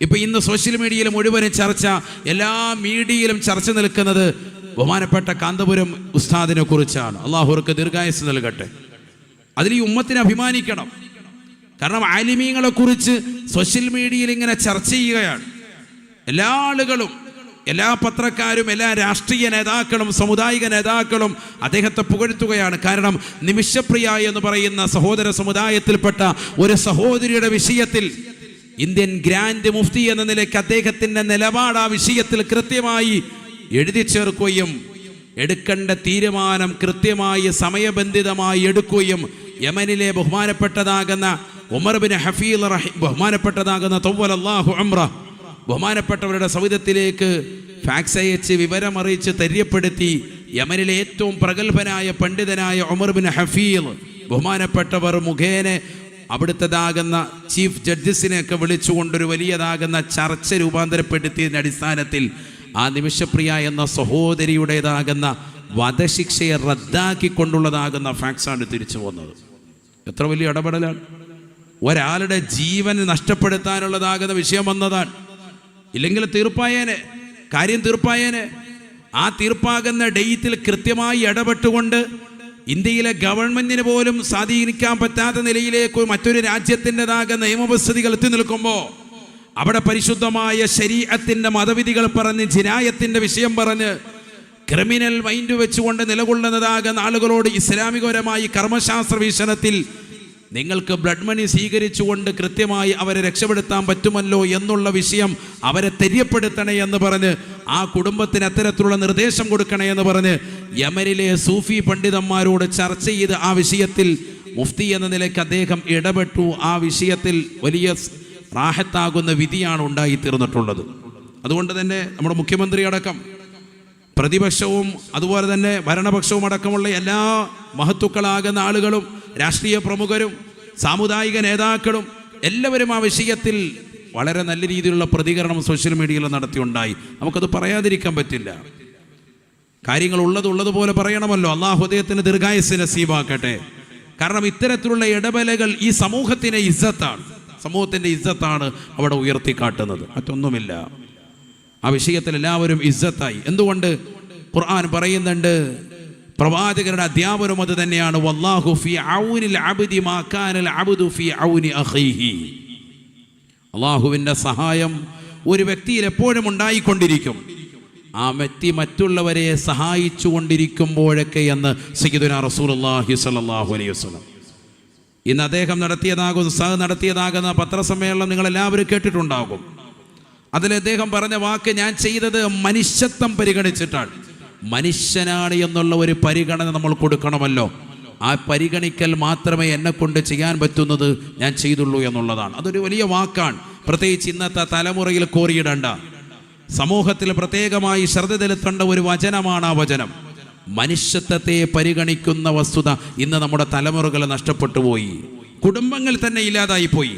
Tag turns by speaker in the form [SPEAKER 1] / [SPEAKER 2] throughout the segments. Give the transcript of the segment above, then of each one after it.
[SPEAKER 1] ഇപ്പം ഇന്ന് സോഷ്യൽ മീഡിയയിൽ മുഴുവനും ചർച്ച, എല്ലാ മീഡിയയിലും ചർച്ച നിൽക്കുന്നത് ബഹുമാനപ്പെട്ട കാന്തപുരം ഉസ്താദിനെ കുറിച്ചാണ്. അള്ളാഹു അവർക്ക് ദീർഘായുസ്സ് നൽകട്ടെ. അതിൽ ഈ ഉമ്മത്തിനെ അഭിമാനിക്കണം. കാരണം ആലിമീങ്ങളെ കുറിച്ച് സോഷ്യൽ മീഡിയയിൽ ഇങ്ങനെ ചർച്ച ചെയ്യുകയാണ്. എല്ലാ ആളുകളും, എല്ലാ പത്രക്കാരും, എല്ലാ രാഷ്ട്രീയ നേതാക്കളും, സമുദായിക നേതാക്കളും അദ്ദേഹത്തെ പുകഴ്ത്തുകയാണ്. കാരണം നിമിഷപ്രിയ എന്ന് പറയുന്ന സഹോദര സമുദായത്തിൽപ്പെട്ട ഒരു സഹോദരിയുടെ വിഷയത്തിൽ ഇന്ത്യൻ ഗ്രാൻഡ് മുഫ്തി എന്ന നിലയ്ക്ക് അദ്ദേഹത്തിൻ്റെ നിലപാട് ആ വിഷയത്തിൽ കൃത്യമായി എഴുതി ചേർക്കുകയും എടുക്കേണ്ട തീരുമാനം കൃത്യമായി സമയബന്ധിതമായി എടുക്കുകയും യമനിലെ ബഹുമാനപ്പെട്ടതാകുന്ന ഉമർ ബിൻ ഹഫീൽ ബഹുമാനപ്പെട്ടതാകുന്ന തവ്വലല്ലാഹു ഉംറ ബഹുമാനപ്പെട്ടവരുടെ സൗദത്തിലേക്ക് ഫാക്സ് അയച്ച് വിവരമറിയിച്ച് തെര്യപ്പെടുത്തി യമനിലെ ഏറ്റവും പ്രഗത്ഭനായ പണ്ഡിതനായ ഉമർ ബിൻ ഹഫീൽ ബഹുമാനപ്പെട്ടവർ മുഖേന അവിടുത്തതാകുന്ന ചീഫ് ജഡ്ജസിനെയൊക്കെ വിളിച്ചുകൊണ്ടൊരു വലിയതാകുന്ന ചർച്ച രൂപാന്തരപ്പെടുത്തിയതിൻ്റെ അടിസ്ഥാനത്തിൽ ആ നിമിഷപ്രിയ എന്ന സഹോദരിയുടേതാകുന്ന വധശിക്ഷയെ റദ്ദാക്കിക്കൊണ്ടുള്ളതാകുന്ന ഫാക്സാണ് തിരിച്ചു വന്നത്. എത്ര വലിയ ഇടപെടലാണ്! ഒരാളുടെ ജീവൻ നഷ്ടപ്പെടുത്താനുള്ളതാകുന്ന വിഷയം വന്നതാണ്. ഇല്ലെങ്കിൽ തീർപ്പായേനെ, കാര്യം തീർപ്പായേനെ. ആ തീർപ്പാകുന്ന ഡേറ്റിൽ കൃത്യമായി ഇടപെട്ടുകൊണ്ട് ഇന്ത്യയിലെ ഗവൺമെന്റിന് പോലും സ്വാധീനിക്കാൻ പറ്റാത്ത നിലയിലേക്ക് മറ്റൊരു രാജ്യത്തിൻ്റെതാകുന്ന നിയമവസ്ഥിതികൾ എത്തി നിൽക്കുമ്പോൾ അവിടെ പരിശുദ്ധമായ ശരീഅത്തിന്റെ മതവിധികൾ പറഞ്ഞ്, ജിനായത്തിന്റെ വിഷയം പറഞ്ഞ്, ക്രിമിനൽ മൈൻഡ് വെച്ചുകൊണ്ട് നിലകൊള്ളുന്നതാകുന്ന ആളുകളോട് ഇസ്ലാമികപരമായി കർമ്മശാസ്ത്ര വീക്ഷണത്തിൽ നിങ്ങൾക്ക് ബ്ലഡ് മണി സ്വീകരിച്ചുകൊണ്ട് കൃത്യമായി അവരെ രക്ഷപ്പെടുത്താൻ പറ്റുമല്ലോ എന്നുള്ള വിഷയം അവരെ തെര്യപ്പെടുത്തണേ എന്ന് പറഞ്ഞ്, ആ കുടുംബത്തിന് അത്തരത്തിലുള്ള നിർദ്ദേശം കൊടുക്കണേ എന്ന് പറഞ്ഞ് യമനിലെ സൂഫി പണ്ഡിതന്മാരോട് ചർച്ച ചെയ്ത് ആ വിഷയത്തിൽ മുഫ്തി എന്ന നിലയ്ക്ക് അദ്ദേഹം ഇടപെട്ടു. ആ വിഷയത്തിൽ വലിയ റാഹത്താകുന്ന വിധിയാണ് ഉണ്ടായിത്തീർന്നിട്ടുള്ളത്. അതുകൊണ്ട് തന്നെ നമ്മുടെ മുഖ്യമന്ത്രി അടക്കം പ്രതിപക്ഷവും അതുപോലെ തന്നെ ഭരണപക്ഷവും അടക്കമുള്ള എല്ലാ മഹത്തുക്കളാകുന്ന ആളുകളും, രാഷ്ട്രീയ പ്രമുഖരും, സാമുദായിക നേതാക്കളും എല്ലാവരും ആ വിഷയത്തിൽ വളരെ നല്ല രീതിയിലുള്ള പ്രതികരണം സോഷ്യൽ മീഡിയയിൽ നടത്തിയുണ്ടായി. നമുക്കത് പറയാതിരിക്കാൻ പറ്റില്ല. കാര്യങ്ങൾ ഉള്ളതുപോലെ പറയണമല്ലോ. അള്ളാഹു അദ്ദേഹത്തിന് ദീർഘായുസ്സ് നസീബാക്കട്ടെ. കാരണം ഇത്തരത്തിലുള്ള ഇടപെടലുകൾ ഈ സമൂഹത്തിൻ്റെ ഇസ്സത്താണ്, സമൂഹത്തിൻ്റെ ഇസ്സത്താണ് അവിടെ ഉയർത്തിക്കാട്ടുന്നത്, മറ്റൊന്നുമില്ല. ആ വിഷയത്തിൽ എല്ലാവരും ഇസ്സത്തായി. എന്തുകൊണ്ട്? ഖുർആൻ പറയുന്നുണ്ട്, പ്രവാചകരുടെ അധ്യാപനം അത് തന്നെയാണ്. വല്ലാഹു ഫീ ഔനിൽ അബ്ദി മാ കാനൽ അബ്ദു ഫീ ഔനി അഖീഹി. അല്ലാഹുവിൻ്റെ സഹായം ഒരു വ്യക്തിയിൽ എപ്പോഴും ഉണ്ടായിക്കൊണ്ടിരിക്കും, ആ വ്യക്തി മറ്റുള്ളവരെ സഹായിച്ചു കൊണ്ടിരിക്കുമ്പോഴൊക്കെ എന്ന് സയ്യിദുനാ റസൂലുള്ളാഹി സ്വല്ലല്ലാഹു അലൈഹി വസല്ലം. ഇന്ന് അദ്ദേഹം നടത്തിയതാകുന്ന പത്രസമ്മേളനം നിങ്ങളെല്ലാവരും കേട്ടിട്ടുണ്ടാകും. അതിൽ അദ്ദേഹം പറഞ്ഞ വാക്ക്, ഞാൻ ചെയ്തത് മനുഷ്യത്വം പരിഗണിച്ചിട്ടാണ്. മനുഷ്യനാണ് എന്നുള്ള ഒരു പരിഗണന നമ്മൾ കൊടുക്കണമല്ലോ. ആ പരിഗണിക്കൽ മാത്രമേ എന്നെ കൊണ്ട് ചെയ്യാൻ പറ്റുന്നത് ഞാൻ ചെയ്തുള്ളൂ എന്നുള്ളതാണ്. അതൊരു വലിയ വാക്കാണ്. പ്രത്യേകിച്ച് ഇന്നത്തെ തലമുറയിൽ കോറിയിടേണ്ട, സമൂഹത്തിൽ പ്രത്യേകമായി ശ്രദ്ധ ചെലുത്തേണ്ട ഒരു വചനമാണ് ആ വചനം. മനുഷ്യത്വത്തെ പരിഗണിക്കുന്ന വസ്തുത ഇന്ന് നമ്മുടെ തലമുറകൾ നഷ്ടപ്പെട്ടു പോയി. കുടുംബങ്ങൾ തന്നെ ഇല്ലാതായിപ്പോയി.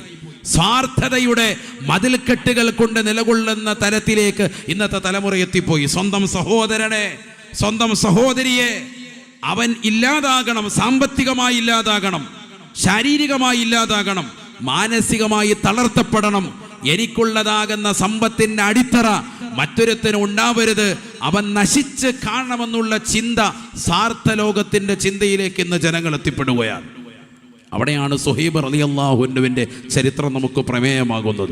[SPEAKER 1] സ്വാർത്ഥതയുടെ മതിൽക്കെട്ടുകൾ കൊണ്ട് നിലകൊള്ളുന്ന തലത്തിലേക്ക് ഇന്നത്തെ തലമുറ എത്തിപ്പോയി. സ്വന്തം സഹോദരനെ, സ്വന്തം സഹോദരിയെ അവൻ ഇല്ലാതാകണം, സാമ്പത്തികമായി ഇല്ലാതാകണം, ശാരീരികമായി ഇല്ലാതാകണം, മാനസികമായി തളർത്തപ്പെടണം. എനിക്കുള്ളതാകുന്ന സമ്പത്തിൻ്റെ അടിത്തറ മറ്റൊരുത്തന് ഉണ്ടാവരുത്, അവൻ നശിച്ച് കാണണമെന്നുള്ള ചിന്ത, സ്വാർത്ഥ ലോകത്തിൻ്റെ ചിന്തയിലേക്ക് ഇന്ന് ജനങ്ങൾ എത്തിപ്പെടുകയാണ്. അവിടെയാണ് സുഹൈബ് റളിയല്ലാഹു അൻഹുവിൻ്റെ ചരിത്രം നമുക്ക് പ്രമേയമാകുന്നത്.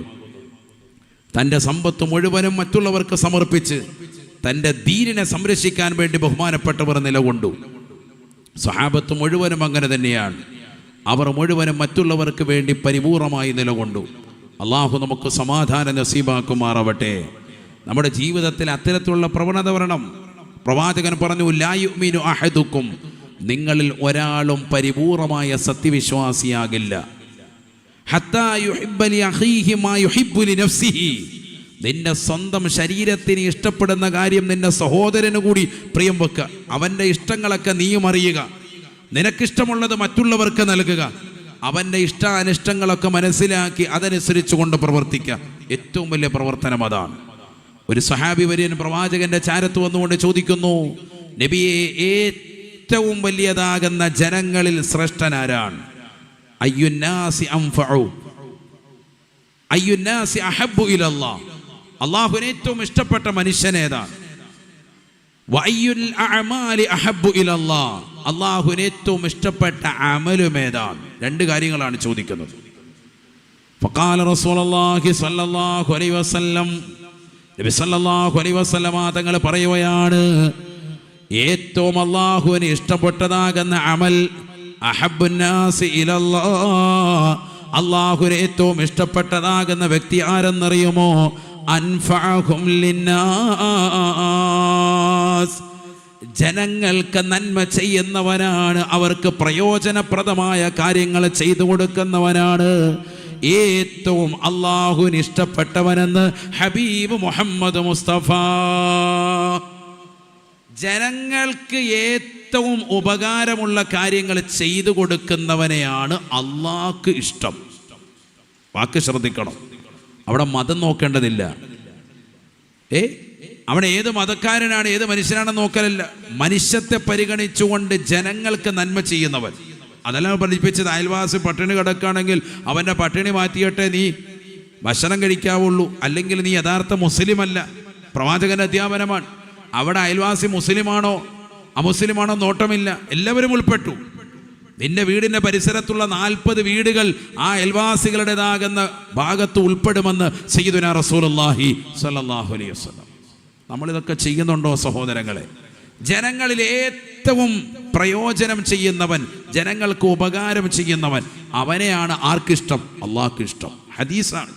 [SPEAKER 1] തൻ്റെ സമ്പത്ത് മുഴുവനും മറ്റുള്ളവർക്ക് സമർപ്പിച്ച് തൻ്റെ ദീനിനെ സംരക്ഷിക്കാൻ വേണ്ടി ബഹുമാനപ്പെട്ടവർ നിലകൊണ്ടു. സ്വഹാബത്ത് മുഴുവനും അങ്ങനെ തന്നെയാണ്. അവർ മുഴുവനും മറ്റുള്ളവർക്ക് വേണ്ടി പരിപൂർണമായി നിലകൊണ്ടു. അള്ളാഹു നമുക്ക് സമാധാന നസീബാക്കുമാറാവട്ടെ. നമ്മുടെ ജീവിതത്തിൽ അത്തരത്തിലുള്ള പ്രവണത വരണം. പ്രവാചകൻ പറഞ്ഞു, ലാ യുഅ്മിനു അഹദുക്കും, നിങ്ങളിൽ ഒരാളും പരിപൂർണമായ സത്യവിശ്വാസിയാകില്ല. ഹത്താ യുഹിബ്ബ ലി അഖീഹി മാ യുഹിബ്ബു ലി നഫ്സിഹി, നിന്റെ സ്വന്തം ശരീരത്തിന് ഇഷ്ടപ്പെടുന്ന കാര്യം നിന്റെ സഹോദരന് കൂടി പ്രിയം വെക്കുക. അവൻ്റെ ഇഷ്ടങ്ങളൊക്കെ നീയും അറിയുക, നിനക്കിഷ്ടമുള്ളത് മറ്റുള്ളവർക്ക് നൽകുക, അവൻ്റെ ഇഷ്ടാനിഷ്ടങ്ങളൊക്കെ മനസ്സിലാക്കി അതനുസരിച്ച് കൊണ്ട് പ്രവർത്തിക്കുക. ഏറ്റവും വലിയ പ്രവർത്തനം അതാണ്. ഒരു സഹാബി വര്യൻ പ്രവാചകന്റെ ചാരത്ത് വന്നുകൊണ്ട് ചോദിക്കുന്നു, നബിയെ, ഏറ്റവും വലിയതാകുന്ന ജനങ്ങളിൽ ശ്രേഷ്ഠനാരാണ്? അയ്യുന്നാസി അൻഫഉ, അയ്യുന്നാസി അഹബ്ബു ഇലല്ലാഹ്, അള്ളാഹുവിന് ഏറ്റവും ഇഷ്ടപ്പെട്ട മനുഷ്യനേതാണ്? വഅയ്യുൽ അഅമാലി അഹബ്ബു ഇലല്ലാഹ്, അള്ളാഹുവിന് ഏറ്റവും ഇഷ്ടപ്പെട്ട അമലുമേതാണ്? രണ്ട് കാര്യങ്ങളാണ് ചോദിക്കുന്നത്. ഫഖാല റസൂലുള്ളാഹി സ്വല്ലല്ലാഹു അലൈഹി വസല്ലം, നബി സല്ലല്ലാഹു അലൈഹി വസല്ലം തങ്ങൾ പറയുകയാണ്, ഏറ്റവും അള്ളാഹുവിന് ഇഷ്ടപ്പെട്ടതാകുന്ന അമൽ അഹബ്ബുന്നാസി ഇലല്ലാഹ്, അള്ളാഹുവിന് ഏറ്റവും ഇഷ്ടപ്പെട്ടതാകുന്ന വ്യക്തി ആരെന്നറിയുമോ? അൻഫഅഹും ലിന്നാസ്, ജനങ്ങൾക്ക് നന്മ ചെയ്യുന്നവനാണ്, അവർക്ക് പ്രയോജനപ്രദമായ കാര്യങ്ങൾ ചെയ്തു കൊടുക്കുന്നവനാണ് ഏറ്റവും അള്ളാഹുവിന് ഇഷ്ടപ്പെട്ടവനെന്ന് ഹബീബ് മുഹമ്മദ് മുസ്തഫ. ജനങ്ങൾക്ക് ഏറ്റവും ഉപകാരമുള്ള കാര്യങ്ങൾ ചെയ്തു കൊടുക്കുന്നവനെയാണ് അള്ളാഹ്ക്ക് ഇഷ്ടം. വാക്ക് ശ്രദ്ധിക്കണം, അവിടെ മതം നോക്കേണ്ടതില്ല. അവിടെ ഏത് മതക്കാരനാണ് ഏത് മനുഷ്യനാണെന്ന് നോക്കലല്ല, മനുഷ്യത്തെ പരിഗണിച്ചുകൊണ്ട് ജനങ്ങൾക്ക് നന്മ ചെയ്യുന്നവൻ. അതെല്ലാം പഠിപ്പിച്ചത്. അയൽവാസി പട്ടിണി കിടക്കുകയാണെങ്കിൽ അവൻ്റെ പട്ടിണി മാറ്റിയിട്ടേ നീ ഭക്ഷണം കഴിക്കാവുള്ളൂ, അല്ലെങ്കിൽ നീ യഥാർത്ഥ മുസ്ലിം അല്ല. പ്രവാചകന്റെ അധ്യാപനമാണ്. അവിടെ അയൽവാസി മുസ്ലിമാണോ അമുസ്ലിമാണോ നോട്ടമില്ല, എല്ലാവരും ഉൾപ്പെട്ടു. നിന്റെ വീടിൻ്റെ പരിസരത്തുള്ള 40 വീടുകൾ ആ അയൽവാസികളുടേതാകുന്ന ഭാഗത്ത് ഉൾപ്പെടുമെന്ന് സയ്യിദുനാ റസൂലുള്ളാഹി സ്വല്ലല്ലാഹു അലൈഹി വസല്ലം. നമ്മളിതൊക്കെ ചെയ്യുന്നുണ്ടോ സഹോദരങ്ങളെ? ജനങ്ങളിൽ ഏറ്റവും പ്രയോജനം ചെയ്യുന്നവൻ, ജനങ്ങൾക്ക് ഉപകാരം ചെയ്യുന്നവൻ, അവനെയാണ് ആർക്കിഷ്ടം? അള്ളാഹ്ക്ക് ഇഷ്ടം. ഹദീസാണ്.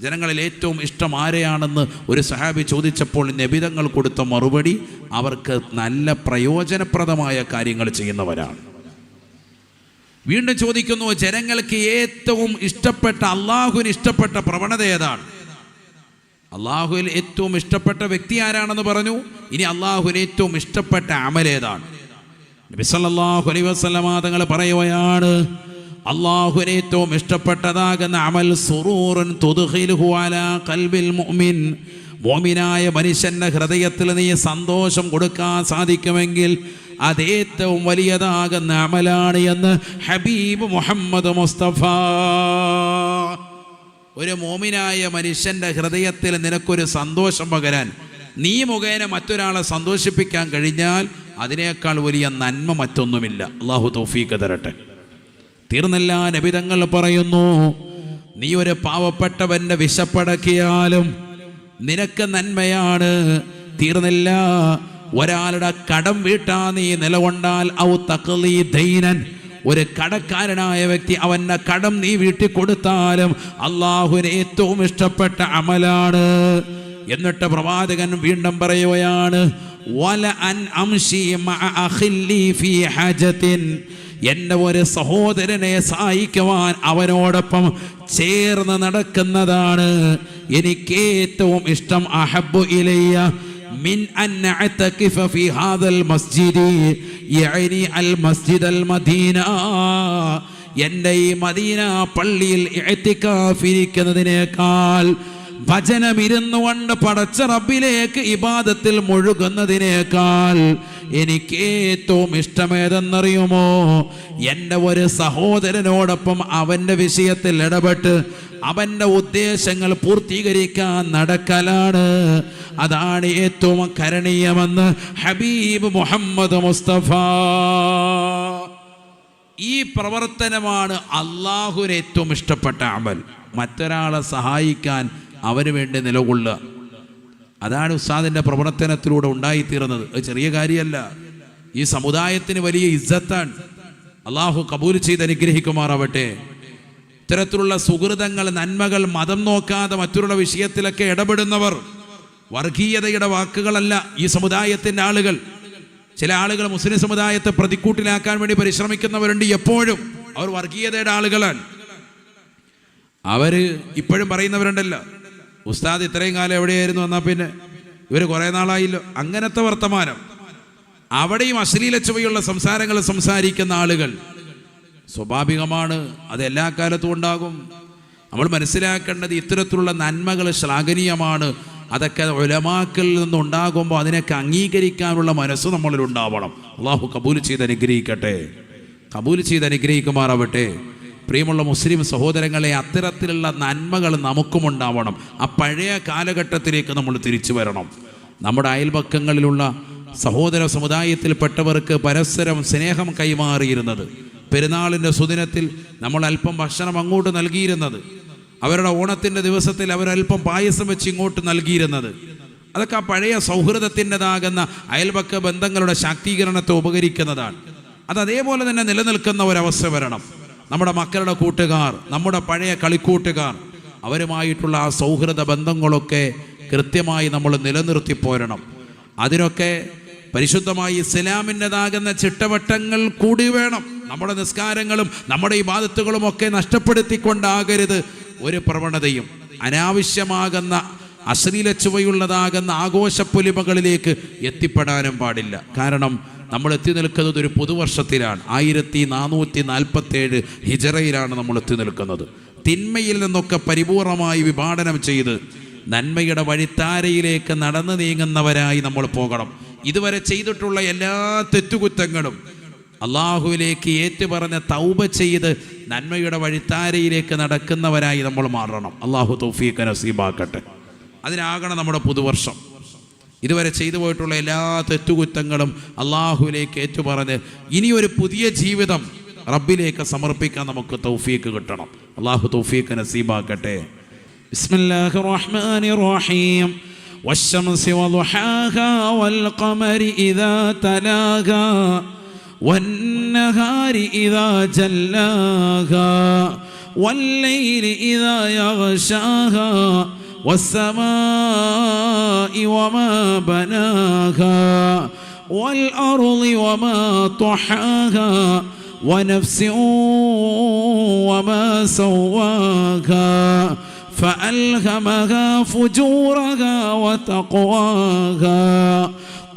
[SPEAKER 1] ജനങ്ങളിൽ ഏറ്റവും ഇഷ്ടം ആരെയാണെന്ന് ഒരു സഹാബി ചോദിച്ചപ്പോൾ നബിതങ്ങൾ കൊടുത്ത മറുപടി, അവർക്ക് നല്ല പ്രയോജനപ്രദമായ കാര്യങ്ങൾ ചെയ്യുന്നവരാണ്. വീണ്ടും ചോദിക്കുന്നു, ജനങ്ങൾക്ക് ഏറ്റവും ഇഷ്ടപ്പെട്ട, അള്ളാഹുവിന് ഇഷ്ടപ്പെട്ട പ്രവണത ഏതാണ്? അള്ളാഹുവിൽ ഏറ്റവും ഇഷ്ടപ്പെട്ട വ്യക്തി ആരാണെന്ന് പറഞ്ഞു. ഇനി അള്ളാഹുവിന് ഏറ്റവും ഇഷ്ടപ്പെട്ട അമലേതാണ്? നബി സല്ലല്ലാഹു അലൈഹി വസല്ലം തങ്ങൾ പറയുകയാണ്, അള്ളാഹുവിന് ഏറ്റവും ഇഷ്ടപ്പെട്ടതാകുന്ന അമൽ സുറൂറുൻ തുദ്ഖിലുഹു അലാ ഖൽബിൽ മുഅ്മിൻ, മുഅ്മിനായ മനുഷ്യന്റെ ഹൃദയത്തിൽ നീ സന്തോഷം കൊടുക്കാൻ സാധിക്കുമെങ്കിൽ അത് ഏറ്റവും വലിയതാകുന്ന അമലാണ് എന്ന് ഹബീബ് മുഹമ്മദ് മുസ്തഫ. ഒരു മോമിനായ മനുഷ്യന്റെ ഹൃദയത്തിൽ നിനക്കൊരു സന്തോഷം പകരാൻ, നീ മുഖേന മറ്റൊരാളെ സന്തോഷിപ്പിക്കാൻ കഴിഞ്ഞാൽ അതിനേക്കാൾ വലിയ നന്മ മറ്റൊന്നുമില്ല. അള്ളാഹു തൗഫീഖ് തരട്ടെ. തീർന്നില്ല, നബിതങ്ങൾ പറയുന്നു, നീ ഒരു പാവപ്പെട്ടവന്റെ വിശപ്പടക്കിയാലും നിനക്ക് നന്മയാണ്. തീർന്നില്ല, ഒരാളുടെ കടം വീട്ടാ നീ നിലകൊണ്ടാൽ, ഔ തഖ്ലീ ദൈനൻ, ഒരു കടക്കാരനായ വ്യക്തി അവൻ്റെ കടം നീ വീട്ടിക്കൊടുത്താലും അള്ളാഹുവിന് ഏറ്റവും ഇഷ്ടപ്പെട്ട അമലാണ്. എന്നിട്ട് പ്രവാചകൻ വീണ്ടും പറയുകയാണ്, വല അൻ അംശി മഅ അഖില്ലി ഫീ ഹജത്തിൻ, എൻ്റെ ഒരു സഹോദരനെ സഹായിക്കുവാൻ അവനോടൊപ്പം ചേർന്ന് നടക്കുന്നതാണ് എനിക്ക് ഏറ്റവും ഇഷ്ടം. അഹബ്ബു ഇലയ്യ മിൻ അൻ അഅ്തഖിഫ ഫീ ഹാദൽ മസ്ജിദി യഅനി അൽ മസ്ജിദ് അൽ മദീന, എൻ്റെ ഈ മദീന പള്ളിയിൽ ഇഅ്തികാഫിരിക്കുന്നതിനേക്കാൾ, ഭജനമിരുന്നു കൊണ്ട് പടച്ച റബ്ബിലേക്ക് ഇബാദത്തിൽ മുഴുകുന്നതിനേക്കാൾ എനിക്ക് ഏറ്റവും ഇഷ്ടമേതെന്നറിയുമോ? എൻ്റെ ഒരു സഹോദരനോടൊപ്പം അവൻ്റെ വിഷയത്തിൽ ഇടപെട്ട് അവൻ്റെ ഉദ്ദേശങ്ങൾ പൂർത്തീകരിക്കാൻ നടക്കലാണ്. അതാണ് ഏറ്റവും കരണീയമെന്ന് ഹബീബ് മുഹമ്മദ് മുസ്തഫ. ഈ പ്രവർത്തനമാണ് അള്ളാഹുവിന് ഏറ്റവും ഇഷ്ടപ്പെട്ട അമൽ. മറ്റൊരാളെ സഹായിക്കാൻ അവന് വേണ്ടി നിലകൊള്ളുക, അതാണ് ഉസ്താദിൻ്റെ പ്രവർത്തനത്തിലൂടെ ഉണ്ടായിത്തീർന്നത്. അത് ചെറിയ കാര്യമല്ല, ഈ സമുദായത്തിന് വലിയ ഇസ്സത്താണ്. അള്ളാഹു കബൂൽ ചെയ്ത് അനുഗ്രഹിക്കുമാറാവട്ടെ. ഇത്തരത്തിലുള്ള സുഹൃതങ്ങൾ, നന്മകൾ, മതം നോക്കാതെ മറ്റുള്ള വിഷയത്തിലൊക്കെ ഇടപെടുന്നവർ, വർഗീയതയുടെ വാക്കുകളല്ല ഈ സമുദായത്തിൻ്റെ ആളുകൾ. ചില ആളുകൾ മുസ്ലിം സമുദായത്തെ പ്രതിക്കൂട്ടിലാക്കാൻ വേണ്ടി പരിശ്രമിക്കുന്നവരുണ്ട്. എപ്പോഴും അവർ വർഗീയതയുടെ ആളുകളാണ്. അവർ ഇപ്പോഴും പറയുന്നവരുണ്ടല്ലോ, ഉസ്താദ് ഇത്രയും കാലം എവിടെയായിരുന്നു, എന്നാൽ പിന്നെ ഇവർ കുറേ നാളായില്ലോ, അങ്ങനത്തെ വർത്തമാനം. അവിടെയും അശ്ലീല ചുവയുള്ള സംസാരങ്ങൾ സംസാരിക്കുന്ന ആളുകൾ സ്വാഭാവികമാണ്, അത് എല്ലാ കാലത്തും ഉണ്ടാകും. നമ്മൾ മനസ്സിലാക്കേണ്ടത് ഇത്തരത്തിലുള്ള നന്മകൾ ശ്ലാഘനീയമാണ്. അതൊക്കെ ഉലമാക്കളിൽ നിന്നുണ്ടാകുമ്പോൾ അതിനൊക്കെ അംഗീകരിക്കാനുള്ള മനസ്സ് നമ്മളിൽ ഉണ്ടാവണം. അള്ളാഹു കബൂൽ ചെയ്ത് അനുഗ്രഹിക്കട്ടെ, കബൂൽ ചെയ്ത് അനുഗ്രഹിക്കുമാറാവട്ടെ. പ്രിയമുള്ള മുസ്ലിം സഹോദരങ്ങളെ, അത്തരത്തിലുള്ള നന്മകൾ നമുക്കും ഉണ്ടാവണം. ആ പഴയ കാലഘട്ടത്തിലേക്ക് നമ്മൾ തിരിച്ചു വരണം. നമ്മുടെ അയൽപക്കങ്ങളിലുള്ള സഹോദര സമുദായത്തിൽപ്പെട്ടവർക്ക് പരസ്പരം സ്നേഹം കൈമാറിയിരുന്നത്, പെരുന്നാളിൻ്റെ സുദിനത്തിൽ നമ്മൾ അല്പം ഭക്ഷണം അങ്ങോട്ട് നൽകിയിരുന്നത്, അവരുടെ ഓണത്തിൻ്റെ ദിവസത്തിൽ അവരല്പം പായസം വെച്ച് ഇങ്ങോട്ട് നൽകിയിരുന്നത്, അതൊക്കെ ആ പഴയ സൗഹൃദത്തിൻ്റെതാകുന്ന അയൽപക്ക ബന്ധങ്ങളുടെ ശാക്തീകരണത്തെ ഉപകരിക്കുന്നതാണ്. അത് അതേപോലെ തന്നെ നിലനിൽക്കുന്ന ഒരവസ്ഥ വരണം. നമ്മുടെ മക്കളുടെ കൂട്ടുകാർ, നമ്മുടെ പഴയ കളിക്കൂട്ടുകാർ, അവരുമായിട്ടുള്ള ആ സൗഹൃദ ബന്ധങ്ങളൊക്കെ കൃത്യമായി നമ്മൾ നിലനിർത്തി പോരണം. അതിനൊക്കെ പരിശുദ്ധമായി ഇസ്ലാമിൻ്റെതാകുന്ന ചിട്ടവട്ടങ്ങൾ കൂടി വേണം. നമ്മുടെ നിസ്കാരങ്ങളും നമ്മുടെ ഇബാദത്തുകളും ഒക്കെ നഷ്ടപ്പെടുത്തിക്കൊണ്ടാകരുത് ഒരു പ്രവണതയും. അനാവശ്യമാകുന്ന അശ്ലീല ചുവയുള്ളതാകുന്ന ആഘോഷപ്പൊലിമകളിലേക്ക് എത്തിപ്പെടാനും പാടില്ല. കാരണം നമ്മൾ എത്തി നിൽക്കുന്നത് ഒരു പുതുവർഷത്തിലാണ്. 1447 ഹിജറയിലാണ് നമ്മൾ എത്തി നിൽക്കുന്നത്. തിന്മയിൽ നിന്നൊക്കെ പരിപൂർണമായി വിഭാടനം ചെയ്ത് നന്മയുടെ വഴിത്താരയിലേക്ക് നടന്നു നീങ്ങുന്നവരായി നമ്മൾ പോകണം. ഇതുവരെ ചെയ്തിട്ടുള്ള എല്ലാ തെറ്റുകുറ്റങ്ങളും അള്ളാഹുവിലേക്ക് ഏറ്റുപറഞ്ഞ് തൗബ ചെയ്ത് നന്മയുടെ വഴിത്താരയിലേക്ക് നടക്കുന്നവരായി നമ്മൾ മാറണം. അള്ളാഹു തൗഫീഖ് നസീബാക്കട്ടെ. അതിനാകണം നമ്മുടെ പുതുവർഷം. ഇതുവരെ ചെയ്തു പോയിട്ടുള്ള എല്ലാ തെറ്റുകുറ്റങ്ങളും അള്ളാഹുവിലേക്ക് ഏറ്റുപറഞ്ഞ് ഇനിയൊരു പുതിയ ജീവിതം റബ്ബിലേക്ക് സമർപ്പിക്കാൻ നമുക്ക് തൗഫീഖ് കിട്ടണം. അള്ളാഹു തൗഫീഖ് നസീബാക്കട്ടെ. ബിസ്മില്ലാഹിർ റഹ്മാനിർ റഹീം. വശംസി വളുഹാഹാ വൽഖമരി ഇദാ തലാഹാ വന്നഹാരി ഇദാ ജല്ലാഹാ വല്ലൈലി ഇദാ യഗ്ശാഹാ والسماء وما بناها والأرض وما طحاها ونفس وما سواها فألهمها فجورها وتقواها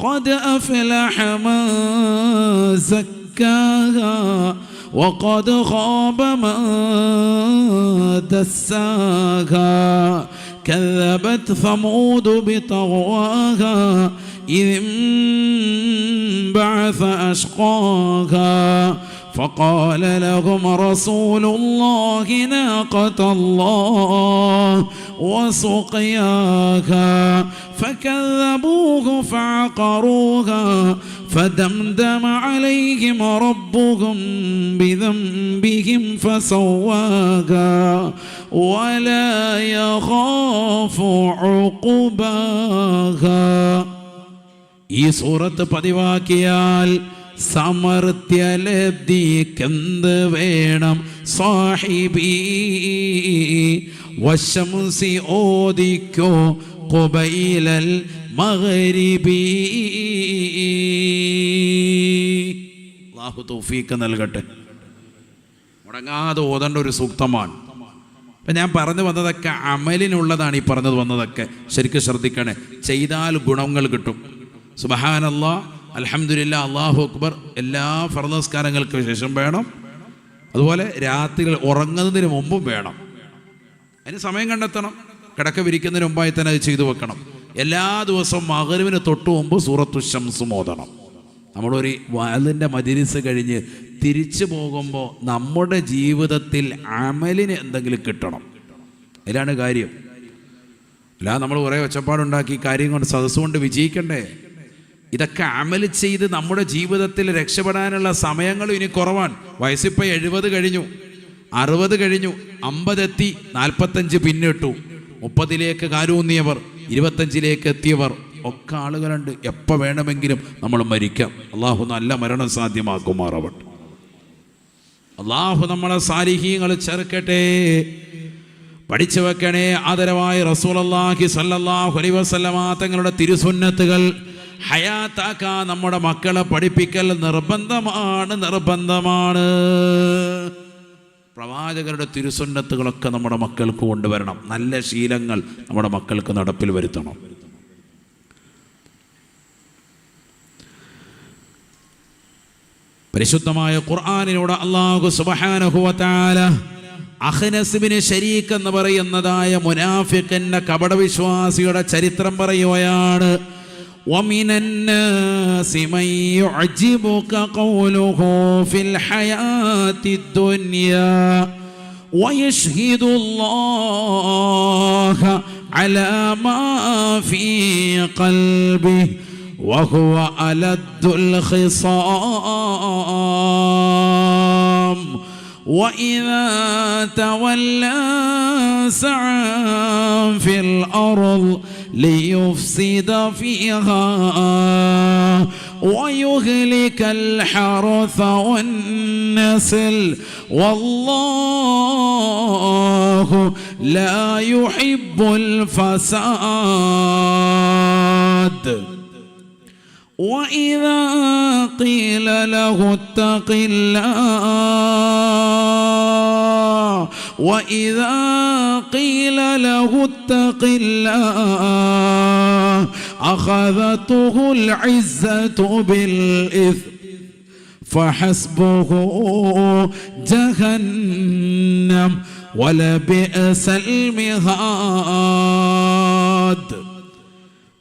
[SPEAKER 1] قد أفلح من زكاها وقد خاب من دساها كذبت ثمود بطغواها إذ انبعث أشقاها فقال لهم رسول الله ناقة الله وسقياها فكذبوه فعقروها فدمدم عليهم ربهم بذنبهم فسواها ولا يخاف عقباها. ഈ സൂറത്ത് പതിവാക്കിയാൽ സമർത്ഥ്യലബ്ധിക്കെന്ത് വേണം സാഹിബി. വശംസി ഓദിക്കോ ഖുബൈലൽ മഗ്രിബി. അല്ലാഹു തൗഫീഖ് നൽകട്ടെ. മുടങ്ങാതെ ഓതേണ്ട ഒരു സൂക്തമാണ്. അപ്പം ഞാൻ പറഞ്ഞു വന്നതൊക്കെ അമലിനുള്ളതാണ്. ഈ പറഞ്ഞത് വന്നതൊക്കെ ശരിക്കും ശ്രദ്ധിക്കണേ. ചെയ്താൽ ഗുണങ്ങൾ കിട്ടും. സുബ്ഹാനല്ലാഹ്, അൽഹംദുലില്ലാഹ്, അല്ലാഹു അക്ബർ എല്ലാ ഫർദ് നിസ്കാരങ്ങൾക്ക് ശേഷം വേണം. അതുപോലെ രാത്രികൾ ഉറങ്ങുന്നതിന് മുമ്പും വേണം. അതിന് സമയം കണ്ടെത്തണം. കിടക്ക വിരിക്കുന്നതിന് മുമ്പായി തന്നെ അത് ചെയ്തു വെക്കണം. എല്ലാ ദിവസവും മഗ്‌രിബിന് തൊട്ട് മുമ്പ് സൂറത്തു ശംസ് ഓതണം. നമ്മളൊരു വഅലിൻ്റെ മജ്‌ലിസ് കഴിഞ്ഞ് തിരിച്ചു പോകുമ്പോൾ നമ്മുടെ ജീവിതത്തിൽ അമലിന് എന്തെങ്കിലും കിട്ടണം. അതിലാണ് കാര്യം. അല്ല നമ്മൾ കുറേ ഒച്ചപ്പാടുണ്ടാക്കി കാര്യം കൊണ്ട് സദസ്സ് കൊണ്ട് വിജയിക്കണ്ടേ. ഇതൊക്കെ അമൽ ചെയ്ത് നമ്മുടെ ജീവിതത്തിൽ രക്ഷപ്പെടാനുള്ള സമയങ്ങളും ഇനി കുറവാണ്. വയസ്സിപ്പോൾ 70 കഴിഞ്ഞു, 60 കഴിഞ്ഞു, 50 എത്തി, 45 പിന്നിട്ടു, 30ലേക്ക് കാലൂന്നിയവർ, 25ലേക്ക് എത്തിയവർ ഒക്കെ ആളുകളുണ്ട്. എപ്പോൾ വേണമെങ്കിലും നമ്മൾ മരിക്കാം. അള്ളാഹു നല്ല മരണം സാധ്യമാക്കുമാറാവട്ടെ. അള്ളാഹു നമ്മളെ സാലിഹീങ്ങൾ ചേർക്കട്ടെ. പഠിച്ചു വെക്കണേ. ആദരവായ റസൂലുള്ളാഹി സ്വല്ലല്ലാഹു അലൈഹി വസല്ലമ തങ്ങളുടെ തിരുസുന്നത്തുകൾ ഹയാത്താക്കാൻ നമ്മുടെ മക്കളെ പഠിപ്പിക്കൽ നിർബന്ധമാണ്. പ്രവാചകരുടെ തിരുസുന്നത്തുകളൊക്കെ നമ്മുടെ മക്കൾക്ക് കൊണ്ടുവരണം. നല്ല ശീലങ്ങൾ നമ്മുടെ മക്കൾക്ക് നടപ്പിൽ വരുത്തണം. പരിശുദ്ധമായ ഖുർആനിലൂടെ അല്ലാഹു സുബ്ഹാനഹു വ തആല അഖ്നസ് ബിൻ ശരീഖ് എന്ന് പറയുന്നതായ മുനാഫിഖിന്റെ കപടവിശ്വാസിയുടെ ചരിത്രം പറയുകയാണ്. وَمِنَ النَّاسِ مَن يُعْجِبُكَ قَوْلُهُ فِي الْحَيَاةِ الدُّنْيَا ويشهد الله على ما في قلبه وهو ألد الخصام وإذا تولى سعى في الأرض ليفسد فيها ويهلك الحرث والنسل والله لا يحب الفساد وإذا قيل له اتق الله وإذا قيل له اتق الله أخذته العزة بالإثم فحسبه جهنم ولبئس المهاد.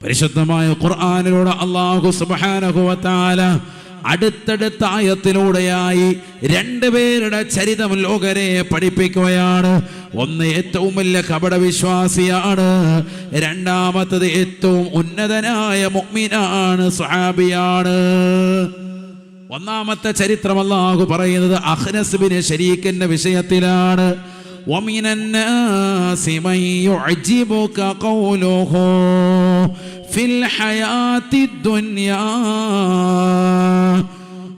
[SPEAKER 1] പരിശുദ്ധമായ ഖുർആനിലൂടെ അല്ലാഹു സുബ്ഹാനഹു വ തആല അടുത്തടുത്ത ആയത്തിലൂടെയായി രണ്ടുപേരുടെ ചരിതം ലോകരെ പഠിപ്പിക്കുകയാണ്. ഒന്ന് ഏറ്റവും വലിയ കപടവിശ്വാസിയാണ്, രണ്ടാമത്തത് ഏറ്റവും ഉന്നതനായ മുഅ്മിനാണ്, സ്വഹാബിയാണ്. ഒന്നാമത്തെ ചരിത്രം അല്ലാഹു പറയുന്നത് അഖ്നസ് ബിൻ ശരീക്കിന്റെ വിഷയത്തിലാണ്. ومن الناس من يعجبك قوله في الحياة الدنيا.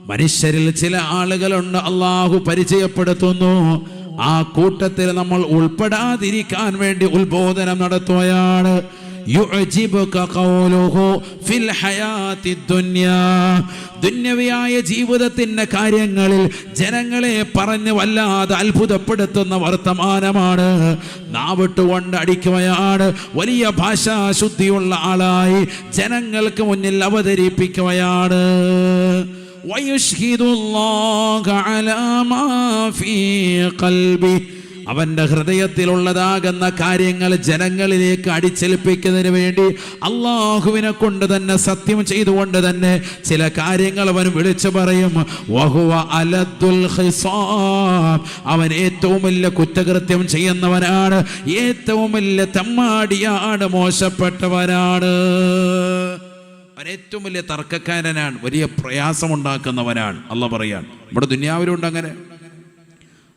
[SPEAKER 1] മനുഷ്യരിൽ ചില ആളുകളുണ്ട് അല്ലാഹു പരിചയപ്പെടുത്തുന്നു, ആ കൂട്ടത്തിൽ നമ്മൾ ഉൾപ്പെടാതിരിക്കാൻ വേണ്ടി ഉത്ബോധനം നടത്തുകയാണ്. യുഅജിബുക ഖൗലുഹു ഫിൽ ഹയാത്തി ദുനിയാ. ദുന്യവിയായ ജീവിതത്തിന്റെ കാര്യങ്ങളിൽ ജനങ്ങളെ പറഞ്ഞ് വല്ലാതെ അത്ഭുതപ്പെടുത്തുന്ന വർത്തമാനമാണ്, നാവിട്ടുകൊണ്ട് അടിക്കുകയാണ്. വലിയ ഭാഷാശുദ്ധിയുള്ള ആളായി ജനങ്ങൾക്ക് മുന്നിൽ അവതരിപ്പിക്കുകയാണ്. വയശ്ഹിദുല്ലാഹ അലാ മാ ഫീ ഖൽബി. അവന്റെ ഹൃദയത്തിലുള്ളതാകുന്ന കാര്യങ്ങൾ ജനങ്ങളിലേക്ക് അടിച്ചേൽപ്പിക്കുന്നതിന് വേണ്ടി അള്ളാഹുവിനെ കൊണ്ട് തന്നെ സത്യം ചെയ്തുകൊണ്ട് തന്നെ ചില കാര്യങ്ങൾ അവൻ വിളിച്ചു പറയും. വഹുവ അലദ്ദുൽ ഖിസാം. അവൻ ഏറ്റവും വലിയ കുറ്റകൃത്യം ചെയ്യുന്നവനാണ്, ഏറ്റവും വലിയ തെമ്മാടിയാണ്, മോശപ്പെട്ടവനാണ്. അവൻ ഏറ്റവും വലിയ തർക്കക്കാരനാണ്, വലിയ പ്രയാസമുണ്ടാക്കുന്നവനാണ്. അള്ളാഹ് പറയാണ് നമ്മുടെ ദുനിയാവിലുണ്ട് അങ്ങനെ.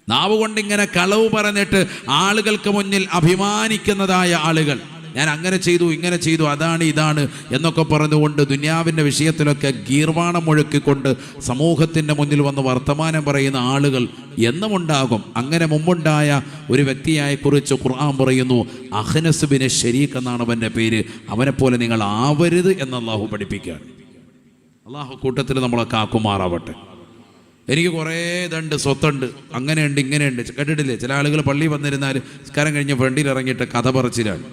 [SPEAKER 1] നാവ് കൊണ്ടിങ്ങനെ കളവ് പറഞ്ഞിട്ട് ആളുകൾക്ക് മുന്നിൽ അഭിമാനിക്കുന്നതായ ആളുകൾ, ഞാൻ അങ്ങനെ ചെയ്തു ഇങ്ങനെ ചെയ്തു അതാണ് ഇതാണ് എന്നൊക്കെ പറഞ്ഞുകൊണ്ട് ദുനിയാവിൻ്റെ വിഷയത്തിലൊക്കെ ഗീർവാണം മുഴക്കിക്കൊണ്ട് സമൂഹത്തിൻ്റെ മുന്നിൽ വന്ന് വർത്തമാനം പറയുന്ന ആളുകൾ എന്നും ഉണ്ടാകും. അങ്ങനെ മുമ്പുണ്ടായ ഒരു വ്യക്തിയെ കുറിച്ച് ഖുർആൻ പറയുന്നു, അഖ്നസ് ബിൻ ശരീഖ് എന്നാണ് അവൻ്റെ പേര്. അവനെപ്പോലെ നിങ്ങൾ ആവരുത് എന്ന് അള്ളാഹു പഠിപ്പിക്കുകയാണ്. അള്ളാഹു കൂട്ടത്തിൽ നമ്മളൊക്കെ ആക്കുമാറാവട്ടെ. എനിക്ക് കുറേ ഇതുണ്ട്, സ്വത്തുണ്ട്, അങ്ങനെയുണ്ട് ഇങ്ങനെയുണ്ട്. കേട്ടിട്ടില്ലേ ചില ആളുകൾ പള്ളി വന്നിരുന്നാൽ നിസ്കാരം കഴിഞ്ഞ് ഫ്രണ്ടിൽ ഇറങ്ങിയിട്ട് കഥ പറച്ചിലാണ്.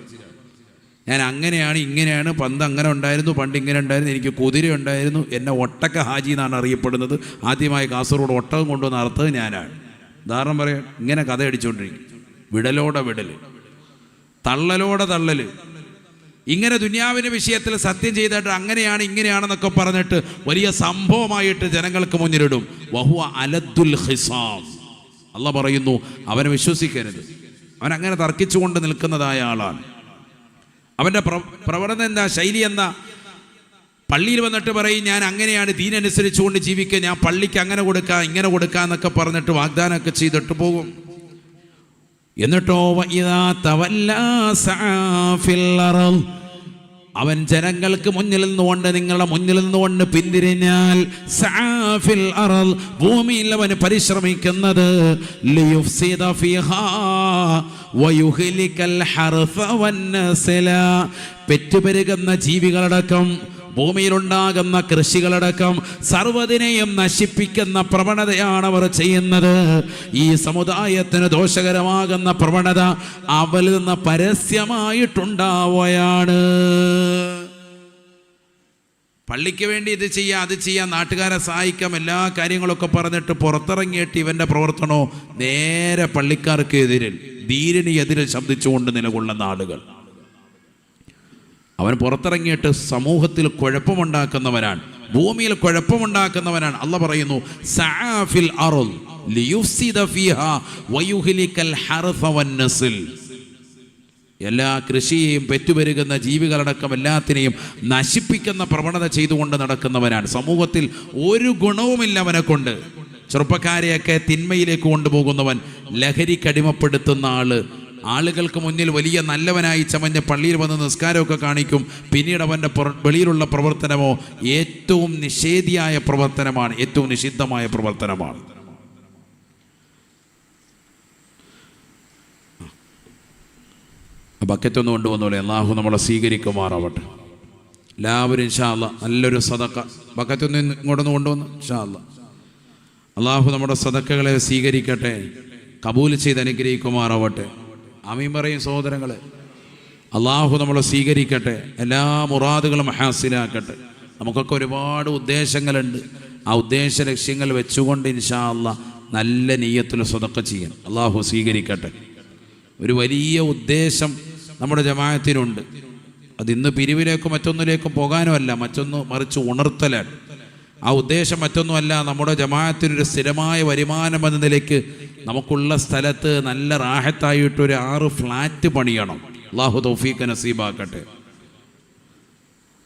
[SPEAKER 1] ഞാൻ അങ്ങനെയാണ് ഇങ്ങനെയാണ്, പണ്ട് അങ്ങനെ ഉണ്ടായിരുന്നു, പണ്ട് ഇങ്ങനെ ഉണ്ടായിരുന്നു, എനിക്ക് കുതിര ഉണ്ടായിരുന്നു, എന്നെ ഒട്ടക്ക ഹാജി എന്നാണ് അറിയപ്പെടുന്നത്. ആദ്യമായി കാസർഗോഡ് ഒട്ടകം കൊണ്ടുവന്ന് അർത്ഥം ഞാനാണ്. ഉദാഹരണം പറയാം, ഇങ്ങനെ കഥ അടിച്ചുകൊണ്ടിരിക്കും. വിടലോടെ വിടൽ, തള്ളലോടെ തള്ളൽ, ഇങ്ങനെ ദുനിയാവിൻ്റെ വിഷയത്തിൽ സത്യം ചെയ്തിട്ട് അങ്ങനെയാണ് ഇങ്ങനെയാണെന്നൊക്കെ പറഞ്ഞിട്ട് വലിയ സംഭവമായിട്ട് ജനങ്ങൾക്ക് മുന്നിലിടും. വഹുവ അലദ്ദുൽ ഖിസാം. അല്ലാഹ് പറയുന്നു അവനെ വിശ്വസിക്കരുത്. അവൻ അങ്ങനെ തർക്കിച്ചുകൊണ്ട് നിൽക്കുന്നതായ ആളാണ്. അവൻ്റെ പ്രവർത്തനം എന്താ, ശൈലി എന്താ? പള്ളിയിൽ വന്നിട്ട് പറയും ഞാൻ അങ്ങനെയാണ്, ദീനനുസരിച്ചുകൊണ്ട് ജീവിക്കുക, ഞാൻ പള്ളിക്ക് അങ്ങനെ കൊടുക്കാം ഇങ്ങനെ കൊടുക്കാം എന്നൊക്കെ പറഞ്ഞിട്ട് വാഗ്ദാനമൊക്കെ ചെയ്തിട്ട് പോകും. എന്നിട്ടോ അവൻ ജനങ്ങൾക്ക് മുന്നിൽ നിന്നുകൊണ്ട്, നിങ്ങളുടെ മുന്നിൽ നിന്നുകൊണ്ട് പിന്തിരിഞ്ഞാൽ ഭൂമിയിൽ അവൻ പരിശ്രമിക്കുന്നത് പെറ്റുപെരുകുന്ന ജീവികളടക്കം ഭൂമിയിലുണ്ടാകുന്ന കൃഷികളടക്കം സർവ്വതിനെയും നശിപ്പിക്കുന്ന പ്രവണതയാണ് അവർ ചെയ്യുന്നത്. ഈ സമുദായത്തിന് ദോഷകരമാകുന്ന പ്രവണത അവരിൽ നിന്ന് പരസ്യമായിട്ടുണ്ടാവുകയാണ്. പള്ളിക്ക് വേണ്ടി ഇത് ചെയ്യാം അത് ചെയ്യാം, നാട്ടുകാരെ സഹായിക്കാം, എല്ലാ കാര്യങ്ങളൊക്കെ പറഞ്ഞിട്ട് പുറത്തിറങ്ങിയിട്ട് ഇവൻ്റെ പ്രവർത്തനമോ നേരെ പള്ളിക്കാർക്ക് എതിരിൽ, ദീനിന് എതിരിൽ ശബ്ദിച്ചുകൊണ്ട് നിലകൊള്ളുന്ന ആളുകൾ. അവൻ പുറത്തിറങ്ങിയിട്ട് സമൂഹത്തിൽ കുഴപ്പമുണ്ടാക്കുന്നവനാണ്. ഭൂമിയിൽ കുഴപ്പമുണ്ടാക്കുന്നവനാണ്. അള്ളാഹ് പറയുന്നു സഅഫിൽ അർള് ലിയുഫ്സിദ ഫീഹാ വയുഹ്ലികൽ ഹർഫ വന്നസ്ൽ. എല്ലാ കൃഷിയെയും പെറ്റുപെരുകുന്ന ജീവികളടക്കം എല്ലാത്തിനെയും നശിപ്പിക്കുന്ന പ്രവണത ചെയ്തുകൊണ്ട് നടക്കുന്നവനാണ്. സമൂഹത്തിൽ ഒരു ഗുണവുമില്ല അവനെ കൊണ്ട്. ചെറുപ്പക്കാരെയൊക്കെ തിന്മയിലേക്ക് കൊണ്ടുപോകുന്നവൻ, ലഹരിക്കടിമപ്പെടുത്തുന്ന ആളുകൾക്ക് മുന്നിൽ വലിയ നല്ലവനായി ചമഞ്ഞ് പള്ളിയിൽ വന്ന് നിസ്കാരമൊക്കെ കാണിക്കും. പിന്നീട് അവൻ്റെ വെളിയിലുള്ള പ്രവർത്തനമോ ഏറ്റവും നിഷേധിയായ പ്രവർത്തനമാണ്, ഏറ്റവും നിഷിദ്ധമായ പ്രവർത്തനമാണ്. ബക്കറ്റൊന്നും കൊണ്ടുവന്നോളെ. അള്ളാഹു നമ്മളെ സ്വീകരിക്കുമാറാവട്ടെ. എല്ലാവരും ഇൻഷാ അല്ലാഹ് നല്ലൊരു സദക്ക ബക്കറ്റൊന്നും ഇങ്ങോട്ടൊന്ന് കൊണ്ടുവന്ന് ഇൻഷാ അല്ലാഹ്. അള്ളാഹു നമ്മുടെ സദക്കകളെ സ്വീകരിക്കട്ടെ, കബൂൽ ചെയ്ത് അനുഗ്രഹിക്കുമാറാവട്ടെ. ആമീൻ പറയും സഹോദരങ്ങളെ. അള്ളാഹു നമ്മളെ സ്വീകരിക്കട്ടെ, എല്ലാ മുറാദുകളും ഹാസിലാക്കട്ടെ. നമുക്കൊക്കെ ഒരുപാട് ഉദ്ദേശങ്ങളുണ്ട്. ആ ഉദ്ദേശ ലക്ഷ്യങ്ങൾ വെച്ചുകൊണ്ട് ഇൻഷാ അല്ലാഹ് നല്ല നിയ്യത്തിൽ സദക്ക ചെയ്യാൻ അള്ളാഹു സ്വീകരിക്കട്ടെ. ഒരു വലിയ ഉദ്ദേശം നമ്മുടെ ജമാഅത്തിനുണ്ട്. അതിന്ന് പിരിവിലേക്കും മറ്റൊന്നിലേക്കും പോകാനും അല്ല, മറിച്ച് ഉണർത്തലാണ്. ആ ഉദ്ദേശം മറ്റൊന്നുമല്ല, നമ്മുടെ ജമാഅത്തിനൊരു സ്ഥിരമായ വരുമാനം എന്ന നിലയ്ക്ക് നമുക്കുള്ള സ്ഥലത്ത് നല്ല റാഹത്തായിട്ടൊരു 6 ഫ്ലാറ്റ് പണിയണം. അള്ളാഹു തൗഫീഖ് നസീബാക്കട്ടെ.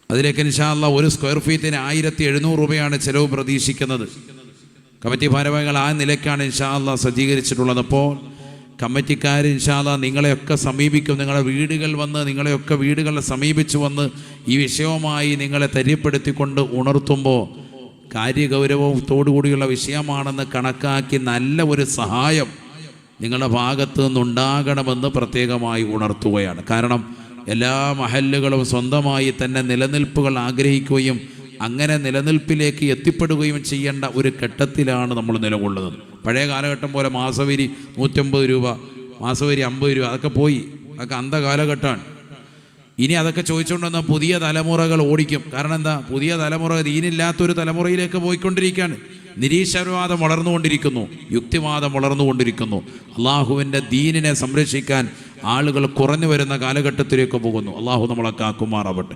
[SPEAKER 1] അതിലേക്ക് ഇൻഷാ അല്ലാഹ് 1 സ്ക്വയർ ഫീറ്റിന് 1700 രൂപയാണ് ചിലവ് പ്രതീക്ഷിക്കുന്നത്. കമ്മിറ്റി ഭാരവാഹികൾ ആ നിലയ്ക്കാണ് ഇൻഷാ അല്ലാഹ് സജ്ജീകരിച്ചിട്ടുള്ളത്. അപ്പോൾ കമ്മിറ്റിക്കാർ ഇൻഷാ അല്ലാഹ് നിങ്ങളെയൊക്കെ സമീപിക്കും. നിങ്ങളുടെ നിങ്ങളെയൊക്കെ വീടുകളെ സമീപിച്ചു വന്ന് ഈ വിഷയവുമായി നിങ്ങളെ തെര്യപ്പെടുത്തിക്കൊണ്ട് ഉണർത്തുമ്പോൾ കാര്യഗൗരവത്തോടുകൂടിയുള്ള വിഷയമാണെന്ന് കണക്കാക്കി നല്ല ഒരു സഹായം നിങ്ങളുടെ ഭാഗത്തു നിന്നുണ്ടാകണമെന്ന് പ്രത്യേകമായി ഉണർത്തുകയാണ്. കാരണം എല്ലാ മഹല്ലുകളും സ്വന്തമായി തന്നെ നിലനിൽപ്പുകൾ ആഗ്രഹിക്കുകയും അങ്ങനെ നിലനിൽപ്പിലേക്ക് എത്തിപ്പെടുകയും ചെയ്യേണ്ട ഒരു ഘട്ടത്തിലാണ് നമ്മൾ നിലകൊള്ളുന്നത്. പഴയ കാലഘട്ടം പോലെ മാസവരി 150 രൂപ, മാസവരി 50 രൂപ, അതൊക്കെ പോയി. അതൊക്കെ അന്ധകാലഘട്ടമാണ്. ഇനി അതൊക്കെ ചോദിച്ചുകൊണ്ടുവന്നാൽ പുതിയ തലമുറകൾ ഓടിക്കും. കാരണം എന്താ, പുതിയ തലമുറ ദീനില്ലാത്തൊരു തലമുറയിലേക്ക് പോയിക്കൊണ്ടിരിക്കുകയാണ്. നിരീശ്വരവാദം വളർന്നുകൊണ്ടിരിക്കുന്നു, യുക്തിവാദം വളർന്നുകൊണ്ടിരിക്കുന്നു. അള്ളാഹുവിൻ്റെ ദീനിനെ സംരക്ഷിക്കാൻ ആളുകൾ കുറഞ്ഞു വരുന്ന കാലഘട്ടത്തിലേക്ക് പോകുന്നു. അള്ളാഹു നമ്മളെ കാക്കുമാറാവട്ടെ.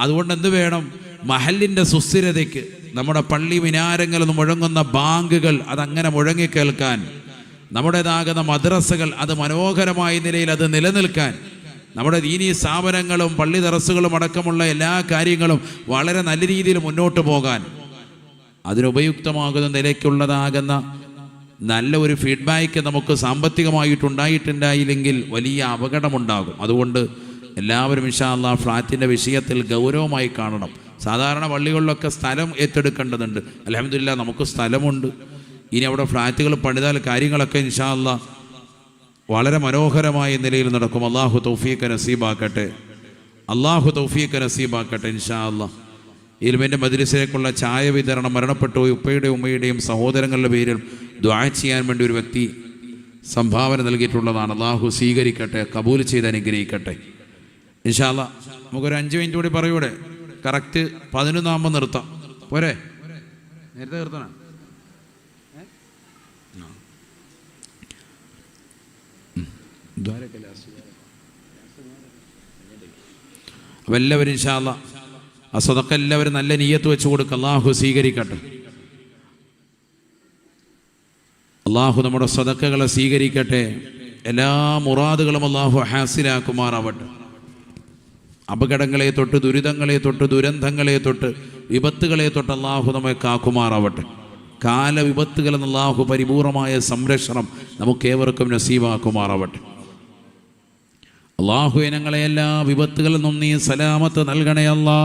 [SPEAKER 1] അതുകൊണ്ട് എന്ത് വേണം, മഹല്ലിൻ്റെ സുസ്ഥിരതയ്ക്ക് നമ്മുടെ പള്ളി മിനാരങ്ങളിൽ നിന്ന് മുഴങ്ങുന്ന ബാങ്കുകൾ അതങ്ങനെ മുഴങ്ങിക്കേൾക്കാൻ, നമ്മുടേതാകുന്ന മദ്രസകൾ അത് മനോഹരമായ നിലയിൽ അത് നിലനിൽക്കാൻ, നമ്മുടെ ദീനീ സ്ഥാപനങ്ങളും പള്ളി ദറസുകളും അടക്കമുള്ള എല്ലാ കാര്യങ്ങളും വളരെ നല്ല രീതിയിൽ മുന്നോട്ട് പോകാൻ അതിനുപയുക്തമാകുന്ന നിലയ്ക്കുള്ളതാകുന്ന നല്ല ഒരു ഫീഡ്ബാക്ക് നമുക്ക് സാമ്പത്തികമായിട്ടുണ്ടായിട്ടുണ്ടായില്ലെങ്കിൽ വലിയ അപകടമുണ്ടാകും. അതുകൊണ്ട് എല്ലാവരും ഇൻഷാ അല്ലാഹ് ഫ്ലാറ്റിൻ്റെ വിഷയത്തിൽ ഗൗരവമായി കാണണം. സാധാരണ പള്ളികളിലൊക്കെ സ്ഥലം ഏറ്റെടുക്കേണ്ടതുണ്ട്. അൽഹംദുലില്ലാഹ് നമുക്ക് സ്ഥലമുണ്ട്. ഇനി അവിടെ ഫ്ലാറ്റുകൾ പണിതാൽ കാര്യങ്ങളൊക്കെ ഇൻഷാ അല്ലാഹ് വളരെ മനോഹരമായ നിലയിൽ നടക്കും. അള്ളാഹു തൗഫീഖ് നസീബാക്കട്ടെ, അള്ളാഹു തൗഫീഖ് നസീബാക്കട്ടെ ഇൻഷാ അല്ലാഹ്. ഇൽമിൻ്റെ മജ്ലിസിലേക്കുള്ള ചായ വിതരണം മരണപ്പെട്ടു ഉപ്പയുടെയും ഉമ്മയുടെയും സഹോദരങ്ങളുടെ പേരിൽ ദുആ ചെയ്യാൻ വേണ്ടി ഒരു വ്യക്തി സംഭാവന നൽകിയിട്ടുള്ളതാണ്. അള്ളാഹു സ്വീകരിക്കട്ടെ, കബൂൽ ചെയ്ത് അനുഗ്രഹിക്കട്ടെ ഇൻഷാ അല്ലാഹ്. നമുക്കൊരു 5 മിനിറ്റ് കൂടി പറയൂടെ, കറക്റ്റ് 11 ആകുമ്പോൾ നിർത്താം. പോരെ? നേരത്തെ നിർത്തണം. അപ്പം എല്ലാവരും ഇൻഷാ അല്ലാഹ് ആ സദഖ എല്ലാവരും നല്ല നിയ്യത്ത് വെച്ച് കൊടുക്കുക. അള്ളാഹു സ്വീകരിക്കട്ടെ. അള്ളാഹു നമ്മുടെ സദഖകളെ സ്വീകരിക്കട്ടെ. എല്ലാ മുറാദുകളും അള്ളാഹു ഹാസിലാക്കുമാറാവട്ടെ. അപകടങ്ങളെ തൊട്ട്, ദുരിതങ്ങളെ തൊട്ട്, ദുരന്തങ്ങളെ തൊട്ട്, വിപത്തുകളെ തൊട്ട് അള്ളാഹു നമ്മെ കാക്കുമാറാവട്ടെ. കാലവിപത്തുകളിൽ നിന്ന് അള്ളാഹു പരിപൂർണമായ സംരക്ഷണം നമുക്കേവർക്കും നസീബാക്കുമാറാവട്ടെ. അള്ളാഹു ഞങ്ങളെ എല്ലാ വിപത്തുകളിൽ നിന്നും നീ സലാമത്ത് നൽകണേ അല്ലാ.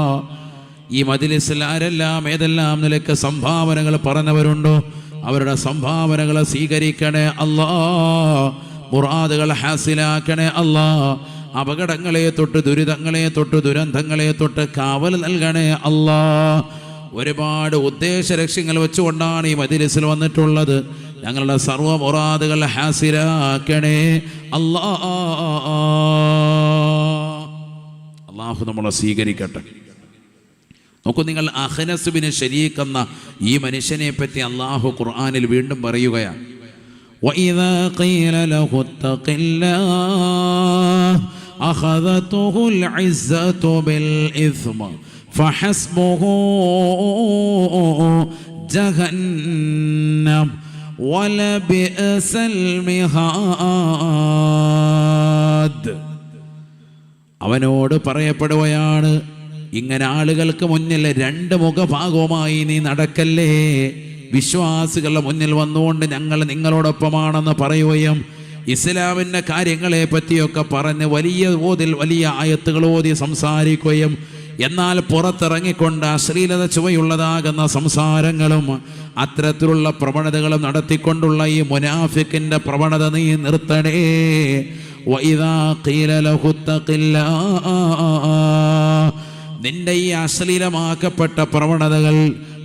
[SPEAKER 1] ഈ മജ്ലിസിൽ ആരെല്ലാം ഏതെല്ലാം നിലയ്ക്ക് സംഭാവനകൾ പറഞ്ഞവരുണ്ടോ അവരുടെ സംഭാവനകളെ സ്വീകരിക്കണേ അല്ലാ. മുറാദുകൾ ഹാസിലാക്കണേ അല്ലാ. അപകടങ്ങളെ തൊട്ട്, ദുരിതങ്ങളെ തൊട്ട്, ദുരന്തങ്ങളെ തൊട്ട് കാവൽ നൽകണേ അല്ലാ. ഒരുപാട് ഉദ്ദേശ ലക്ഷ്യങ്ങൾ വെച്ചുകൊണ്ടാണ് ഈ മജ്ലിസിൽ വന്നിട്ടുള്ളത്. ഞങ്ങളുടെ സർവ്വ മുറാദുകൾ ഹാസിലാക്കണേ അല്ലാ. അല്ലാഹു നമ്മളെ സ്വീകരിക്കട്ടെ. നോക്കൂ, നിങ്ങൾ അഖ്നസ് ബിൻ ശരീഖ് എന്ന ഈ മനുഷ്യനെ പറ്റി അല്ലാഹു ഖുർആനിൽ വീണ്ടും പറയുകയാണ്. വഇദാ ഖീല ലഹു തഖില്ലാഹ് അഖദതുഹുൽ ഇസ്സതു ബിൽ ഇസ്മ ഫഹസ്ബുഹു ജഹന്നം വലബിഅസൽ മിഹാദ്. അവനോട് പറയപ്പെടുകയാണ്, ഇങ്ങനെ ആളുകൾക്ക് മുന്നിൽ രണ്ട് മുഖഭാഗവുമായി നീ നടക്കല്ലേ. വിശ്വാസികളുടെ മുന്നിൽ വന്നുകൊണ്ട് ഞങ്ങൾ നിങ്ങളോടൊപ്പമാണെന്ന് പറയുകയും ഇസ്ലാമിൻ്റെ കാര്യങ്ങളെ പറ്റിയൊക്കെ പറഞ്ഞ് വലിയ ആയത്തുകൾ ഓതി സംസാരിക്കുകയും എന്നാൽ പുറത്തിറങ്ങിക്കൊണ്ട് അശ്ലീലത ചുവയുള്ളതാകുന്ന സംസാരങ്ങളും അത്തരത്തിലുള്ള പ്രവണതകളും നടത്തിക്കൊണ്ടുള്ള ഈ മുനാഫിക്കിൻ്റെ പ്രവണത നീ നിർത്തണേ. വഇദാ ഖീല ലഹു തഖില്ലാഹ്, നിന്റെ ഈ അശ്ലീലമാക്കപ്പെട്ട പ്രവണതകൾ,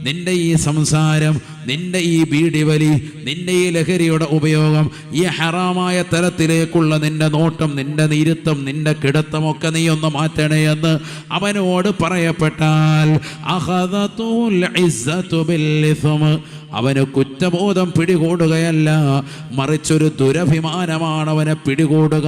[SPEAKER 1] നിന്റെ ഈ സംസാരം, നിന്റെ ഈ ബീഡിവലി, നിന്റെ ഈ ലഹരിയുടെ ഉപയോഗം, ഈ ഹറാമായ തരത്തിലേക്കുള്ള നിന്റെ നോട്ടം, നിന്റെ ഇരുത്തം, നിന്റെ കിടത്തമൊക്കെ നീ ഒന്ന് മാറ്റണേ എന്ന് അവനോട് പറയപ്പെട്ടാൽ അഖദതുൽ ഇസ്സതു ബിൽ ഇസ്മ, അവന് കുറ്റബോധം പിടികൂടുകയല്ല, മറിച്ചൊരു ദുരഭിമാനമാണ് അവനെ പിടികൂടുക.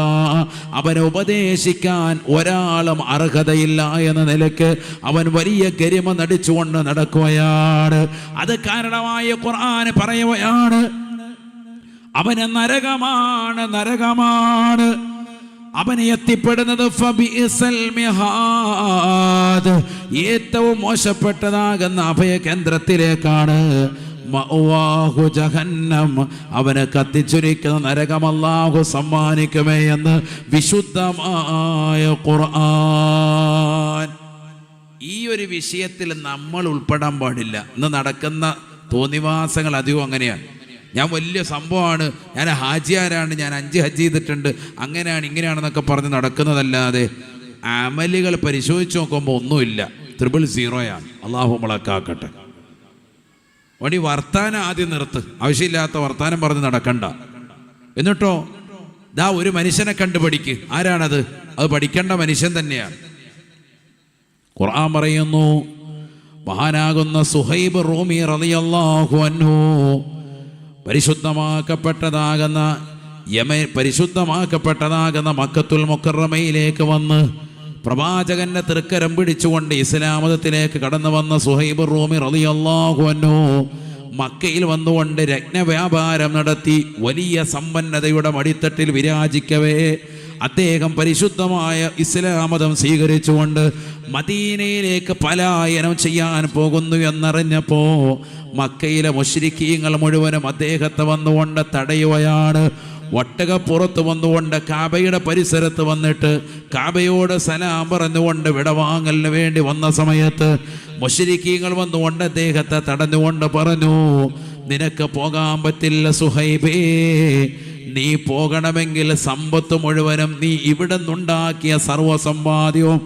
[SPEAKER 1] അവനെ ഉപദേശിക്കാൻ ഒരാളും അർഹതയില്ല എന്ന നിലയ്ക്ക് അവൻ വലിയ ഗരിമ നടിച്ചുകൊണ്ട് നടക്കുകയാണ്. അത് കാരണമായ ഖുർആൻ പറയുകയാണ്, അവന് നരകമാണ് അവന് എത്തിപ്പെടുന്നത് ഫബിഇസൽ മിഹാദ്, ഏറ്റവും മോശപ്പെട്ടതാകുന്ന അഭയകേന്ദ്രത്തിലേക്കാണ്. മഅവാഹു ജഹന്നം, അവന് കത്തിച്ചുരിക്കുന്ന നരകം അല്ലാഹു സമ്മാനിക്കുമേ എന്ന് വിശുദ്ധമായ ഖുർആൻ. ഈ ഒരു വിഷയത്തിൽ നമ്മൾ ഉൾപ്പെടാൻ പാടില്ല. ഇന്ന് നടക്കുന്ന തോന്നിവാസങ്ങൾ അധികം അങ്ങനെയാണ്. ഞാൻ വലിയ സംഭവമാണ്, ഞാൻ ഹാജിയാരാണ്, ഞാൻ 5 ഹജ്ജ് ചെയ്തിട്ടുണ്ട്, അങ്ങനെയാണ് ഇങ്ങനെയാണെന്നൊക്കെ പറഞ്ഞ് നടക്കുന്നതല്ലാതെ അമലുകൾ പരിശോധിച്ച് നോക്കുമ്പോൾ ഒന്നുമില്ല, 000. അള്ളാഹു മുളക്കാക്കട്ടെ. വടി വർത്താനം ആദ്യം നിർത്ത്, ആവശ്യമില്ലാത്ത വർത്താനം പറഞ്ഞ് നടക്കണ്ട. എന്നിട്ടോ ദാ ഒരു മനുഷ്യനെ കണ്ടുപഠിക്ക്. ആരാണത്? അത് പഠിക്കേണ്ട മനുഷ്യൻ തന്നെയാണ്. ഖുർആൻ പറയുന്നു, മഹാനാകുന്ന സുഹൈബ് റൂമി റളിയല്ലാഹു അൻഹു പരിശുദ്ധമാക്കപ്പെട്ടതാകുന്ന മക്കത്തുൽ മുക്കറമയിലേക്ക് വന്ന് പ്രവാചകന്റെ തൃക്കരം പിടിച്ചുകൊണ്ട് ഇസ്ലാം മതത്തിലേക്ക് കടന്നു വന്ന സുഹൈബ് റൂമി റളിയല്ലാഹു അൻഹു മക്കയിൽ വന്നുകൊണ്ട് രത്നവ്യാപാരം നടത്തി വലിയ സമ്പന്നതയുടെ മടിത്തട്ടിൽ വിരാജിക്കവേ അദ്ദേഹം പരിശുദ്ധമായ ഇസ്ലാം മതം സ്വീകരിച്ചുകൊണ്ട് മദീനയിലേക്ക് പലായനം ചെയ്യാൻ പോകുന്നു എന്നറിഞ്ഞപ്പോൾ മക്കയിലെ മുശ്രിക്കീങ്ങൾ മുഴുവനും അദ്ദേഹത്തെ വന്നുകൊണ്ട് തടയുകയാണ്. ഒട്ടകപ്പുറത്ത് വന്നുകൊണ്ട് കാബയുടെ പരിസരത്ത് വന്നിട്ട് കാബയോട് സലാം പറഞ്ഞുകൊണ്ട് വിടവാങ്ങലിന് വേണ്ടി വന്ന സമയത്ത് മുശ്രിക്കീങ്ങൾ വന്നുകൊണ്ട് അദ്ദേഹത്തെ തടഞ്ഞുകൊണ്ട് പറഞ്ഞു, നിനക്ക് പോകാൻ പറ്റില്ല സുഹൈബേ, നീ പോകണമെങ്കിൽ സമ്പത്ത് മുഴുവനും നീ ഇവിടെ നിന്നുണ്ടാക്കിയ സർവ്വസമ്പാദ്യവും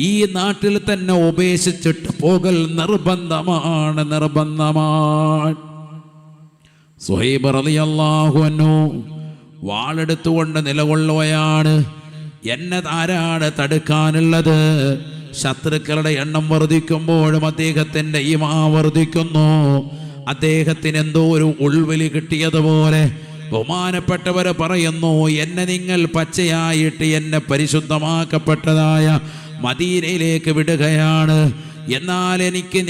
[SPEAKER 1] ഈ നാട്ടിൽ തന്നെ ഉപേക്ഷിച്ചിട്ട് പോകൽ നിർബന്ധമാണ്. സുഹൈബ് റളിയല്ലാഹു അൻഹു വാളെടുത്തുകൊണ്ട് നിലകൊള്ളുകയാണ്. എന്നെ ആരാണ് തടുക്കാനുള്ളത്? ശത്രുക്കളുടെ എണ്ണം വർദ്ധിക്കുമ്പോഴും അദ്ദേഹത്തിൻ്റെ ഈമാൻ വർദ്ധിക്കുന്നു. അദ്ദേഹത്തിന് എന്തോ ഒരു ഉൾവിളി കിട്ടിയതുപോലെ ബഹുമാനപ്പെട്ടവരെ പറയുന്നു, എന്നെ നിങ്ങൾ പച്ചയായിട്ട് എന്നെ പരിശുദ്ധമാക്കപ്പെട്ടതായ മദീനയിലേക്ക് വിടുകയാണ്. എന്നാൽ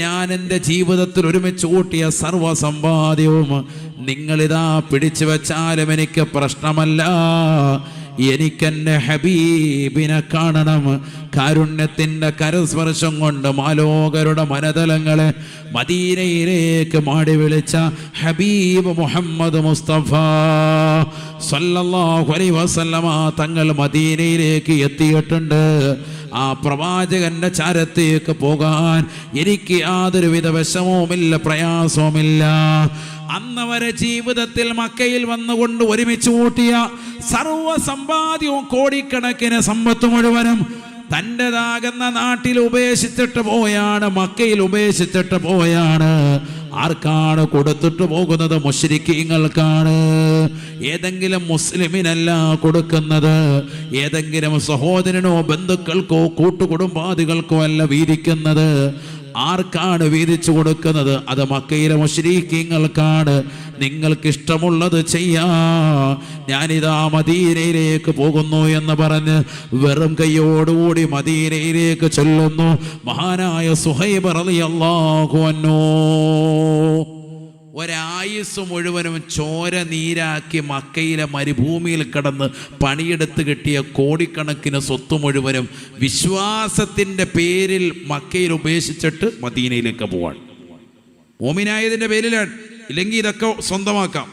[SPEAKER 1] ഞാൻ എൻ്റെ ജീവിതത്തിൽ ഒരുമിച്ച് കൂട്ടിയ സർവ്വസമ്പാദ്യവും നിങ്ങളിതാ പിടിച്ചു വെച്ചാലും എനിക്ക് പ്രശ്നമല്ല. എനിക്കെൻ്റെ ഹബീബിനെ കാണണം. കാരുണ്യത്തിൻ്റെ കരസ്പർശം കൊണ്ട് മാലോകരുടെ മനതലങ്ങളെ മദീനയിലേക്ക് മാടി വിളിച്ച ഹബീബ് മുഹമ്മദ് മുസ്തഫ സല്ലല്ലാഹു അലൈഹി വസല്ലമ തങ്ങൾ മദീനയിലേക്ക് എത്തിയിട്ടുണ്ട്. ആ പ്രവാചകന്റെ ചാരത്തേക്ക് പോകാൻ എനിക്ക് യാതൊരുവിധ വിഷമവുമില്ല, പ്രയാസവുമില്ല. അന്ന് വരെ ജീവിതത്തിൽ മക്കയിൽ വന്നുകൊണ്ട് ഒരുമിച്ച് കൂട്ടിയ സർവ്വ സമ്പാദ്യവും കോടിക്കണക്കിന് സമ്പത്ത് മുഴുവനും തൻ്റെതാകുന്ന നാട്ടിൽ ഉപേക്ഷിച്ചിട്ട് പോയാണ്, മക്കയിൽ ഉപേക്ഷിച്ചിട്ട് പോയാണ്. ആർക്കാണ് കൊടുത്തിട്ട് പോകുന്നത്? മുശ്രിക്കീങ്ങൾക്കാണ്. ഏതെങ്കിലും മുസ്ലിമിനല്ല കൊടുക്കുന്നത്, ഏതെങ്കിലും സഹോദരനോ ബന്ധുക്കൾക്കോ കൂട്ടുകുടുംബാദികൾക്കോ അല്ല വീതിക്കുന്നത്. ആർക്കാണ് വീതിച്ചു കൊടുക്കുന്നത്? അത് മക്കയിലെ മുശ്രിക്കീങ്ങൾക്കാണ്. നിങ്ങൾക്ക് ഇഷ്ടമുള്ളത് ചെയ്യാ, ഞാനിതാ മദീനയിലേക്ക് പോകുന്നു എന്ന് പറഞ്ഞ് വെറും കൈയോടുകൂടി മദീനയിലേക്ക് ചൊല്ലുന്നു മഹാനായ സുഹൈബ് റളിയല്ലാഹു അൻഹു. ഒരായുസ് മുഴുവനും ചോര നീരാക്കി മക്കയിലെ മരുഭൂമിയിൽ കിടന്ന് പണിയെടുത്ത് കിട്ടിയ കോടിക്കണക്കിന് സ്വത്ത് മുഴുവനും വിശ്വാസത്തിൻ്റെ പേരിൽ മക്കയിൽ ഉപേക്ഷിച്ചിട്ട് മദീനയിലേക്ക് പോവാൻ. മോമിനായതിൻ്റെ പേരിലാണ്, ഇല്ലെങ്കിൽ ഇതൊക്കെ സ്വന്തമാക്കാം.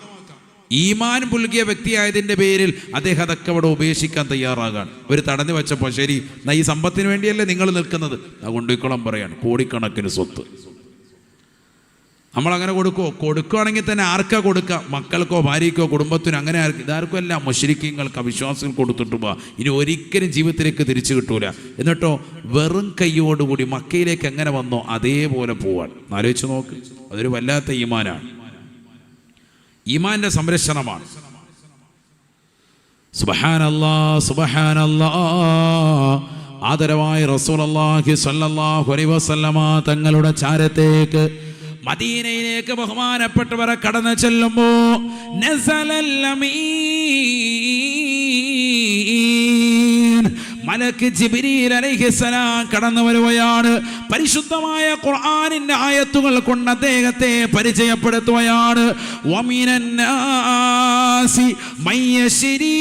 [SPEAKER 1] ഈമാൻ പുൽകിയ വ്യക്തിയായതിൻ്റെ പേരിൽ അദ്ദേഹം അതൊക്കെ അവിടെ ഉപേക്ഷിക്കാൻ തയ്യാറാകാണ്. ഒരു തടഞ്ഞു വെച്ചപ്പോൾ ശരി, എന്നാ ഈ സമ്പത്തിന് വേണ്ടിയല്ലേ നിങ്ങൾ നിൽക്കുന്നത്, കൊണ്ടുപോയിക്കോളം പറയാണ്. കോടിക്കണക്കിന് സ്വത്ത് നമ്മളങ്ങനെ കൊടുക്കുമോ? കൊടുക്കുകയാണെങ്കിൽ തന്നെ ആർക്കാ കൊടുക്കുക? മക്കൾക്കോ ഭാര്യയ്ക്കോ കുടുംബത്തിനോ? അങ്ങനെ ഇതാർക്കും അല്ല, മുശ്രിക്കീങ്ങൾക്ക് അവിശ്വാസികൾ കൊടുത്തിട്ട് പോവാ. ഇനി ഒരിക്കലും ജീവിതത്തിലേക്ക് തിരിച്ചു കിട്ടൂല. എന്നിട്ടോ വെറും കൈയോടുകൂടി മക്കയിലേക്ക് എങ്ങനെ വന്നോ അതേപോലെ പോവാൻ. ആലോചിച്ച് നോക്ക്, അതൊരു വല്ലാത്ത ഈമാനാണ്, ഈമാന്റെ സംരക്ഷണമാണ്. സുബ്ഹാനല്ലാഹ് സുബ്ഹാനല്ലാഹ്. ആദരവായ റസൂലുള്ളാഹി സ്വല്ലല്ലാഹു അലൈഹി വസല്ലമ തങ്ങളുടെ ചാരത്തേക്ക് മദീനയിലേക്ക് ബഹുമാനപ്പെട്ടവരെ കടന്നു ചെല്ലുമ്പോ നസലൽ അമീൻ മലക്ക് ജിബ്രീൽ അലൈഹിസ്സലാം കടന്നു വരുകയാണ്. പരിശുദ്ധമായ ഖുർആനിന്റെ ആയത്തുകൾ കൊണ്ട് അദ്ദേഹത്തെ പരിചയപ്പെടുത്തുകയാണ്. വമിനന്നാസി മയ്യശ്രീ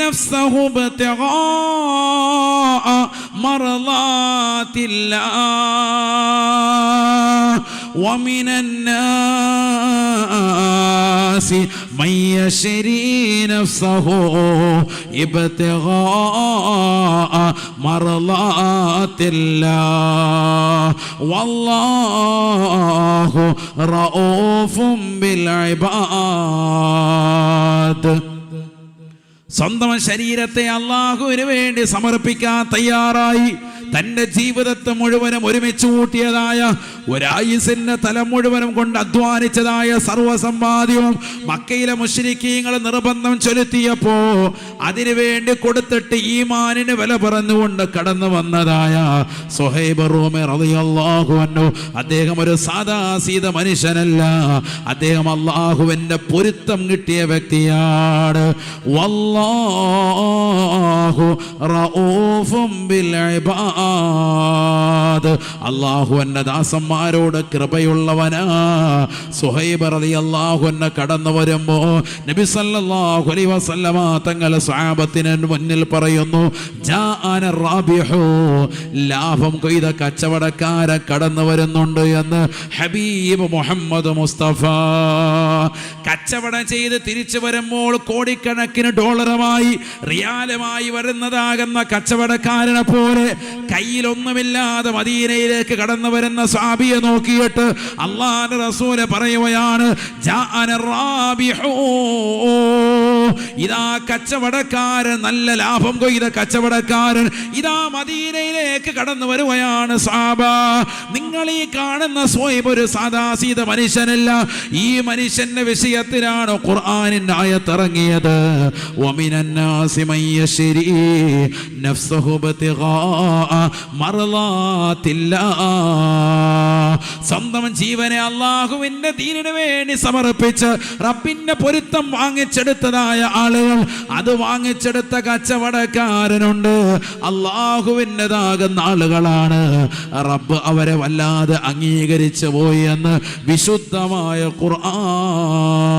[SPEAKER 1] നഫ്സഹു ബിതിഗാ മർളാത്തില്ലാഹ് ومن الناس من يشري نفسه ابتغاء مرضات الله والله رؤوف بالعباد. സ്വന്തം ശരീരത്തെ അല്ലാഹുവിന് വേണ്ടി സമർപ്പിക്കാൻ തയ്യാറായി തൻ്റെ ജീവിതത്തെ മുഴുവനും ഒരുമിച്ച് കൂട്ടിയതായ ഒരായുസിന്റെ തലം മുഴുവനും കൊണ്ട് അധ്വാനിച്ചതായ സർവ്വസമ്പാദ്യവും മക്കയിലെ മുശ്രിക്കീങ്ങൾ നിർബന്ധം ചൊലുത്തിയപ്പോ അതിനുവേണ്ടി കൊടുത്തിട്ട് ഈമാനിന് വില പറഞ്ഞുകൊണ്ട് കടന്നു വന്നതായ സുഹൈബ് റൂമി റളിയല്ലാഹു അൻഹു, അദ്ദേഹം ഒരു സാദാസീത മനുഷ്യനല്ല, അദ്ദേഹം അല്ലാഹുവിന്റെ പൊരുത്തം കിട്ടിയ വ്യക്തിയാണ്. വല്ലാഹു റഊഫും ബിൽ ഇബാദ്. അല്ലാഹു അന്ന ദാസന്മാരോട് കൃപയുള്ളവനാ. സുഹൈബ് റളിയല്ലാഹു അൻഹു കടന്നു വരുമ്പോ നബി സല്ലല്ലാഹു അലൈഹി വസല്ലമ തങ്ങൾ സ്വഹാബത്തിന് മുന്നിൽ പറയുന്നു, ജാഅന റാബിഹു, ലാഭം കൊയ്ത കച്ചവടക്കാരൻ കടന്നു വരുന്നുണ്ട് എന്ന് ഹബീബ് മുഹമ്മദ് മുസ്തഫ. കച്ചവടം ചെയ്ത് തിരിച്ചു വരുമ്പോൾ കോടിക്കണക്കിന് ഡോളറുമായി റിയാലുമായി വരുന്നതാകുന്ന കച്ചവടക്കാരനെ പോലെ കയ്യിലൊന്നുമില്ലാതെ മദീനയിലേക്ക് കടന്നു വരുന്ന സ്വഹാബിയെ നോക്കിയിട്ട് അല്ലാഹുവിന്റെ റസൂല് പറയുകയാണ്, ജാഅന റാബിഹു, ഇതാ കച്ചവടക്കാരൻ, നല്ല ലാഭം കൊയ്ത കച്ചവടക്കാരൻ ഇതാ മദീനയിലേക്ക് കടന്നു വരുകയാണ്. സ്വഹാബ, നിങ്ങൾ ഈ കാണുന്ന സ്വയം ഒരു സാദാസീത മനുഷ്യനല്ല, ഈ മനുഷ്യന്റെ വിഷയത്തിലാണ് ഖുർആനിന്റെ ആയത്ത് ഇറങ്ങിയത്. വമിനന്നാസി മയ്യശ്രീ നഫ്സഹു ബിതിഗാഅ മർളാത്തില്ലാഹ്, സ്വന്തം ജീവനെ അല്ലാഹുവിന്റെ ദീനിന് വേണ്ടി സമർപ്പിച്ച് റബ്ബിന്റെ പൊരുത്തം വാങ്ങിച്ചെടുത്തതായ ആളുകൾ, അത് വാങ്ങിച്ചെടുത്ത കച്ചവടക്കാരനുണ്ട്, അല്ലാഹുവിൻ്റെതാകുന്ന ആളുകളാണ്. റബ്ബ് അവരെ വല്ലാതെ അംഗീകരിച്ചു പോയി എന്ന് വിശുദ്ധമായ ഖുർആൻ.